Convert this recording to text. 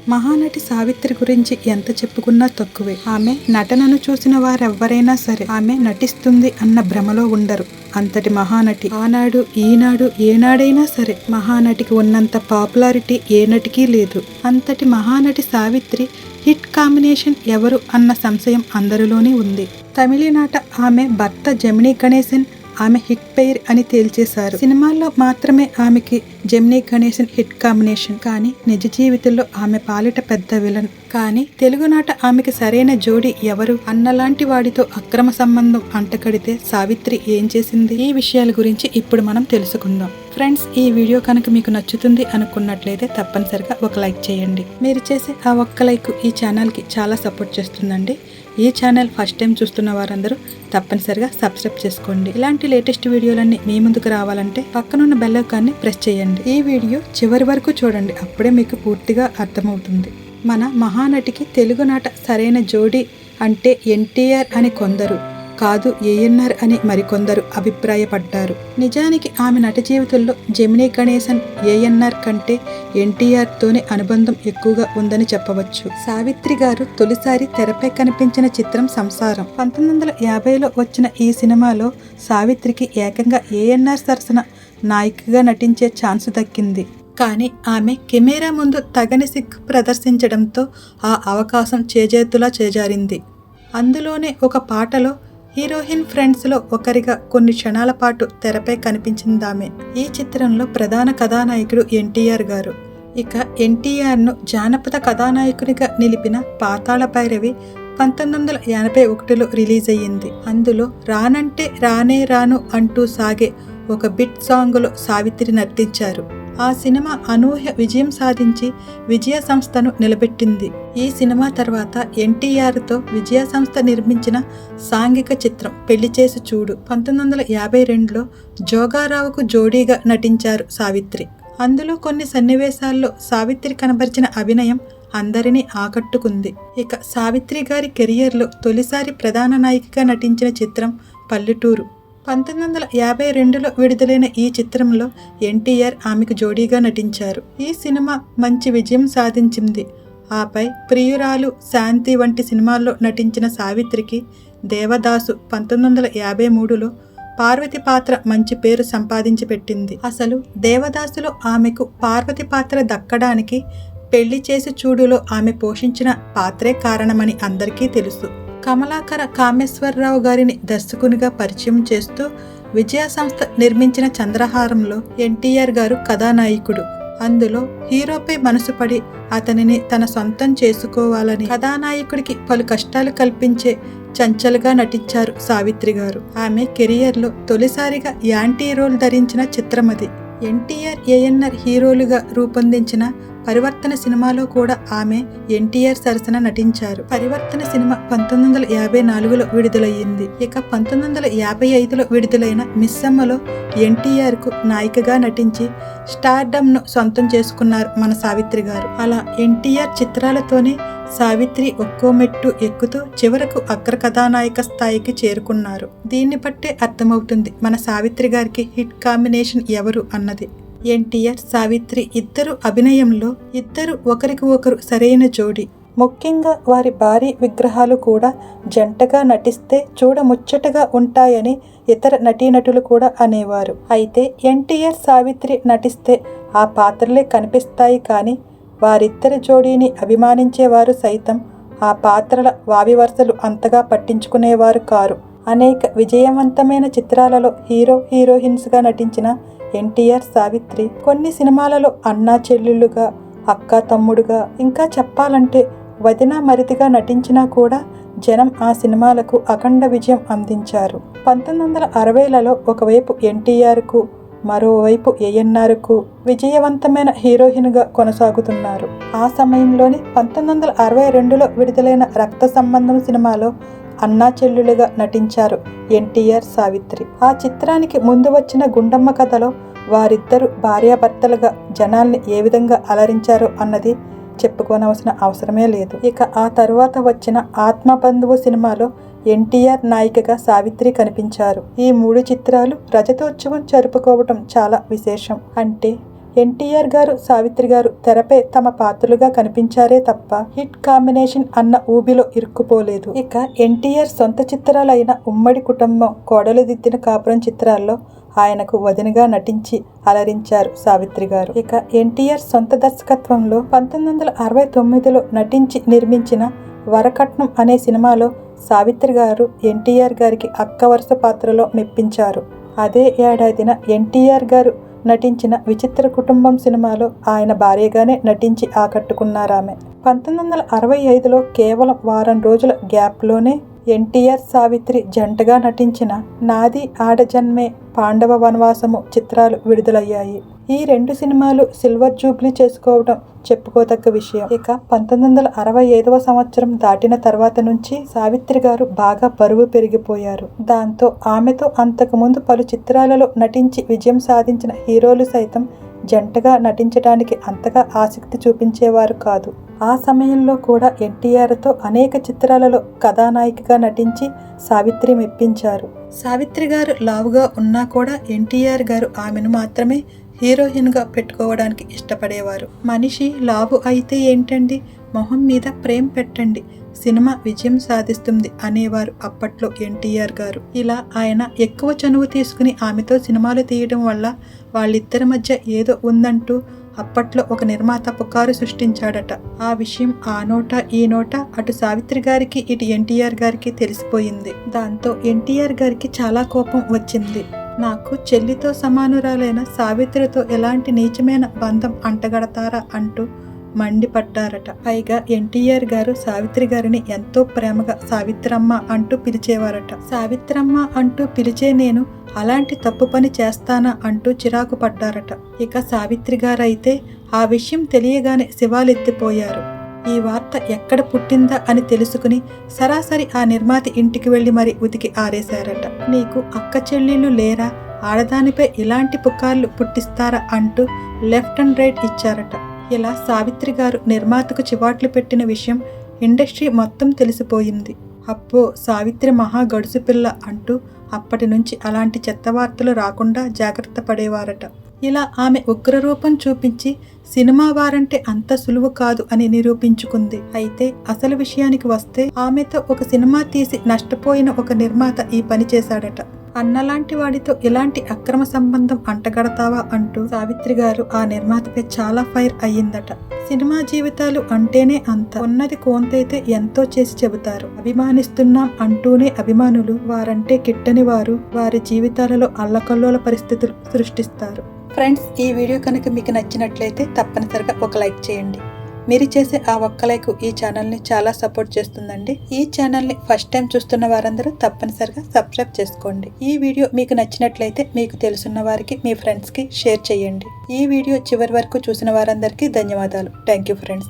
మహానటి సావిత్రి గురించి ఎంత చెప్పుకున్నా తక్కువే. ఆమె నటనను చూసిన వారెవ్వరైనా సరే ఆమె నటిస్తుంది అన్న భ్రమలో ఉండరు. అంతటి మహానటి. ఆనాడు ఈనాడు ఏనాడైనా సరే మహానటికి ఉన్నంత పాపులారిటీ ఏ నటికి లేదు. అంతటి మహానటి సావిత్రి హిట్ కాంబినేషన్ ఎవరు అన్న సంశయం అందరిలోనే ఉంది. తమిళనాట ఆమె భర్త జెమినీ గణేశన్ ఆమె హిట్ పెయిర్ అని తేల్చేశారు. సినిమాల్లో మాత్రమే ఆమెకి జెమినీ గణేశన్ హిట్ కాంబినేషన్, కానీ నిజ జీవితంలో ఆమె పాలిట పెద్ద విలన్. కానీ తెలుగునాట ఆమెకి సరైన జోడి ఎవరు అన్నలాంటి వాడితో అక్రమ సంబంధం అంటకడితే సావిత్రి ఏం చేసింది? ఈ విషయాల గురించి ఇప్పుడు మనం తెలుసుకుందాం. ఫ్రెండ్స్, ఈ వీడియో కనుక మీకు నచ్చుతుంది అనుకున్నట్లయితే తప్పనిసరిగా ఒక లైక్ చేయండి. మీరు చేసే ఆ ఒక్క లైక్ ఈ ఛానల్కి చాలా సపోర్ట్ చేస్తుందండి. ఈ ఛానల్ ఫస్ట్ టైం చూస్తున్న వారందరూ తప్పనిసరిగా సబ్స్క్రైబ్ చేసుకోండి. ఇలాంటి లేటెస్ట్ వీడియోలన్నీ మీ ముందుకు రావాలంటే పక్కనున్న బెల్ ఐకాన్ని ప్రెస్ చేయండి. ఈ వీడియో చివరి వరకు చూడండి, అప్పుడే మీకు పూర్తిగా అర్థమవుతుంది. మన మహానటికి తెలుగునాట సరైన జోడి అంటే ఎన్టీఆర్ అని కొందరు, కాదు ఏఎన్ఆర్ అని మరికొందరు అభిప్రాయపడ్డారు. నిజానికి ఆమె నట జీవితంలో జెమినీ గణేశన్ ఏఎన్ఆర్ కంటే ఎన్టీఆర్ తోనే అనుబంధం ఎక్కువగా ఉందని చెప్పవచ్చు. సావిత్రి గారు తొలిసారి తెరపై కనిపించిన చిత్రం సంసారం. 1950లో వచ్చిన ఈ సినిమాలో సావిత్రికి ఏకంగా ఏఎన్ఆర్ సరసన నాయికగా నటించే ఛాన్స్ దక్కింది. కానీ ఆమె కెమెరా ముందు తగని సిగ్గు ప్రదర్శించడంతో ఆ అవకాశం చేజేతులా చేజారింది. అందులోనే ఒక పాటలో హీరోయిన్ ఫ్రెండ్స్లో ఒకరిగా కొన్ని క్షణాల పాటు తెరపై కనిపించిందామె. ఈ చిత్రంలో ప్రధాన కథానాయకుడు ఎన్టీఆర్ గారు. ఇక ఎన్టీఆర్ను జానపద కథానాయకునిగా నిలిపిన పాతాళ భైరవి 1981లో రిలీజ్ అయ్యింది. అందులో రానంటే రానే రాను అంటూ సాగే ఒక బిట్ సాంగ్లో సావిత్రి నటించారు. ఆ సినిమా అనూహ్య విజయం సాధించి విజయ సంస్థను నిలబెట్టింది. ఈ సినిమా తర్వాత ఎన్టీఆర్తో విజయ సంస్థ నిర్మించిన సాంఘిక చిత్రం పెళ్లి చేసి చూడు 1952లో జోగారావుకు జోడీగా నటించారు సావిత్రి. అందులో కొన్ని సన్నివేశాల్లో సావిత్రి కనబరిచిన అభినయం అందరినీ ఆకట్టుకుంది. ఇక సావిత్రి గారి కెరియర్లో తొలిసారి ప్రధాన నాయికగా నటించిన చిత్రం పల్లెటూరు. 1952లో విడుదలైన ఈ చిత్రంలో ఎన్టీఆర్ ఆమెకు జోడీగా నటించారు. ఈ సినిమా మంచి విజయం సాధించింది. ఆపై ప్రియురాలు, శాంతి వంటి సినిమాల్లో నటించిన సావిత్రికి దేవదాసు 1953లో పార్వతి పాత్ర మంచి పేరు సంపాదించి పెట్టింది. అసలు దేవదాసులో ఆమెకు పార్వతి పాత్ర దక్కడానికి పెళ్లి చేసి చూడులో ఆమె పోషించిన పాత్రే కారణమని అందరికీ తెలుసు. కమలాకర కామేశ్వరరావు గారిని దర్శకునిగా పరిచయం చేస్తూ విజయ సంస్థ నిర్మించిన చంద్రహారంలో ఎన్టీఆర్ గారు కథానాయకుడు. అందులో హీరోపై మనసు పడి అతనిని తన సొంతం చేసుకోవాలని కథానాయకుడికి పలు కష్టాలు కల్పించే చంచలుగా నటించారు సావిత్రి గారు. ఆమె కెరియర్లో తొలిసారిగా యాంటీ రోల్ ధరించిన చిత్రమది. ఎన్టీఆర్ ఏఎన్ఆర్ హీరోలుగా రూపొందించిన పరివర్తన సినిమాలో కూడా ఆమె ఎన్టీఆర్ సరసన నటించారు. పరివర్తన సినిమా 1954లో విడుదలయ్యింది. ఇక 1955లో విడుదలైన మిస్సమ్మలో ఎన్టీఆర్కు నాయికగా నటించి స్టార్డమ్ను సొంతం చేసుకున్నారు మన సావిత్రి గారు. అలా ఎన్టీఆర్ చిత్రాలతోనే సావిత్రి ఒక్కో మెట్టు ఎక్కుతూ చివరకు అగ్ర కథానాయక స్థాయికి చేరుకున్నారు. దీన్ని బట్టే అర్థమవుతుంది మన సావిత్రి గారికి హిట్ కాంబినేషన్ ఎవరు అన్నది. ఎన్టీఆర్, సావిత్రి ఇద్దరు అభినయంలో ఇద్దరు ఒకరికి ఒకరు సరైన జోడి. ముఖ్యంగా వారి భారీ విగ్రహాలు కూడా జంటగా నటిస్తే చూడముచ్చటగా ఉంటాయని ఇతర నటీనటులు కూడా అనేవారు. అయితే ఎన్టీఆర్, సావిత్రి నటిస్తే ఆ పాత్రలే కనిపిస్తాయి, కానీ వారిద్దరి జోడీని అభిమానించేవారు సైతం ఆ పాత్రల వావివరుసలు అంతగా పట్టించుకునేవారు కారు. అనేక విజయవంతమైన చిత్రాలలో హీరో, హీరోయిన్స్గా నటించిన ఎన్టీఆర్, సావిత్రి కొన్ని సినిమాలలో అన్నా చెల్లెళ్ళుగా, అక్క తమ్ముడుగా, ఇంకా చెప్పాలంటే వదిన మరిదిగా నటించినా కూడా జనం ఆ సినిమాలకు అఖండ విజయం అందించారు. 1960లలో ఒకవైపు ఎన్టీఆర్కు, మరోవైపు ఏఎన్ఆర్కు విజయవంతమైన హీరోయిన్గా కొనసాగుతున్నారు. ఆ సమయంలోనే 1962లో విడుదలైన రక్త సంబంధం సినిమాలో అన్నా చెల్లులుగా నటించారు ఎన్టీఆర్, సావిత్రి. ఆ చిత్రానికి ముందు వచ్చిన గుండమ్మ కథలో వారిద్దరు భార్యాభర్తలుగా జనాల్ని ఏ విధంగా అలరించారో అన్నది చెప్పుకోనవలసిన అవసరమే లేదు. ఇక ఆ తరువాత వచ్చిన ఆత్మబంధువు సినిమాలో ఎన్టీఆర్ నాయికగా సావిత్రి కనిపించారు. ఈ 3 చిత్రాలు రజతోత్సవం జరుపుకోవటం చాలా విశేషం. అంటే ఎన్టీఆర్ గారు సావిత్రి గారు తెరపై తమ పాత్రలుగా కనిపించారే తప్ప హిట్ కాంబినేషన్ అన్న ఊబిలో ఇరుక్కుపోలేదు. ఇక ఎన్టీఆర్ సొంత చిత్రాలైన ఉమ్మడి కుటుంబం, కోడలు దిద్దిన కాపురం చిత్రాల్లో ఆయనకు వదినగా నటించి అలరించారు సావిత్రి గారు. ఇక ఎన్టీఆర్ సొంత దర్శకత్వంలో 1969లో నటించి నిర్మించిన వరకట్నం అనే సినిమాలో సావిత్రి గారు ఎన్టీఆర్ గారికి అక్క వరుస పాత్రలో మెప్పించారు. అదే ఏడాదిన ఎన్టీఆర్ గారు నటించిన విచిత్ర కుటుంబం సినిమాలో ఆయన భార్యగానే నటించి ఆకట్టుకున్నారామె. 1965లో కేవలం వారం రోజుల గ్యాప్లోనే ఎన్టీఆర్ సావిత్రి జంటగా నటించిన నాది ఆడజన్మే, పాండవ వనవాసము చిత్రాలు విడుదలయ్యాయి. ఈ 2 సినిమాలు సిల్వర్ జూబ్లీ చేసుకోవడం చెప్పుకోదగ్గ విషయం. ఇక 1965వ సంవత్సరం దాటిన తర్వాత నుంచి సావిత్రి గారు బాగా బరువు పెరిగిపోయారు. దాంతో ఆమెతో అంతకుముందు పలు చిత్రాలలో నటించి విజయం సాధించిన హీరోలు సైతం జంటగా నటించడానికి అంతగా ఆసక్తి చూపించేవారు కాదు. ఆ సమయంలో కూడా ఎన్టీఆర్తో అనేక చిత్రాలలో కథానాయికగా నటించి సావిత్రి మెప్పించారు. సావిత్రి గారు లావుగా ఉన్నా కూడా ఎన్టీఆర్ గారు ఆమెను మాత్రమే హీరోయిన్గా పెట్టుకోవడానికి ఇష్టపడేవారు. మనిషి లావు అయితే ఏంటండి, మొహం మీద ప్రేమ పెట్టండి, సినిమా విజయం సాధిస్తుంది అనేవారు అప్పట్లో ఎన్టీఆర్ గారు. ఇలా ఆయన ఎక్కువ చనువు తీసుకుని ఆమెతో సినిమాలు తీయడం వల్ల వాళ్ళిద్దరి మధ్య ఏదో ఉందంటూ అప్పట్లో ఒక నిర్మాత పుకారు సృష్టించాడట. ఆ విషయం ఆ నోట ఈ నోట అటు సావిత్రి గారికి ఇటు ఎన్టీఆర్ గారికి తెలిసిపోయింది. దాంతో ఎన్టీఆర్ గారికి చాలా కోపం వచ్చింది. నాకు చెల్లితో సమానురాలైన సావిత్రితో ఎలాంటి నీచమైన బంధం అంటగడతారా అంటూ మండిపడ్డారట. పైగా ఎన్టీఆర్ గారు సావిత్రి గారిని ఎంతో ప్రేమగా సావిత్రమ్మ అంటూ పిలిచేవారట. సావిత్రమ్మ అంటూ పిలిచే నేను అలాంటి తప్పు పని చేస్తానా అంటూ చిరాకు పడ్డారట. ఇక సావిత్రి గారైతే ఆ విషయం తెలియగానే శివాలెత్తిపోయారు. ఈ వార్త ఎక్కడ పుట్టిందా అని తెలుసుకుని సరాసరి ఆ నిర్మాత ఇంటికి వెళ్లి మరి ఉతికి ఆరేశారట. నీకు అక్క చెల్లెళ్ళు లేరా, ఆడదానిపై ఇలాంటి పుకార్లు పుట్టిస్తారా అంటూ లెఫ్ట్ అండ్ రైట్ ఇచ్చారట. ఇలా సావిత్రి గారు నిర్మాతకు చివాట్లు పెట్టిన విషయం ఇండస్ట్రీ మొత్తం తెలిసిపోయింది. అబ్బో సావిత్రి మహా గడుసు పిల్ల అంటూ అప్పటి నుంచి అలాంటి చెత్త వార్తలు రాకుండా జాగ్రత్త పడేవారట. ఇలా ఆమె ఉగ్రరూపం చూపించి సినిమా వారంటే అంత సులువు కాదు అని నిరూపించుకుంది. అయితే అసలు విషయానికి వస్తే ఆమెతో ఒక సినిమా తీసి నష్టపోయిన ఒక నిర్మాత ఈ పని చేశాడట. అన్నలాంటి వాడితో ఇలాంటి అక్రమ సంబంధం అంటగడతావా అంటూ సావిత్రి గారు ఆ నిర్మాతపై చాలా ఫైర్ అయ్యిందట. సినిమా జీవితాలు అంటేనే అంత ఉన్నది కోంతైతే ఎంతో చేసి చెబుతారు. అభిమానిస్తున్నాం అంటూనే అభిమానులు వారంటే కిట్టని వారు వారి జీవితాలలో అల్లకల్లోల పరిస్థితులు సృష్టిస్తారు. ఫ్రెండ్స్, ఈ వీడియో కనుక మీకు నచ్చినట్లయితే తప్పనిసరిగా ఒక లైక్ చేయండి. మీరు చేసే ఆ ఒక్క లైక్ ఈ ఛానల్ని చాలా సపోర్ట్ చేస్తుందండి. ఈ ఛానల్ని ఫస్ట్ టైం చూస్తున్న వారందరూ తప్పనిసరిగా సబ్స్క్రైబ్ చేసుకోండి. ఈ వీడియో మీకు నచ్చినట్లయితే మీకు తెలుసున్న వారికి, మీ ఫ్రెండ్స్కి షేర్ చేయండి. ఈ వీడియో చివరి వరకు చూసిన వారందరికీ ధన్యవాదాలు. Thank you friends.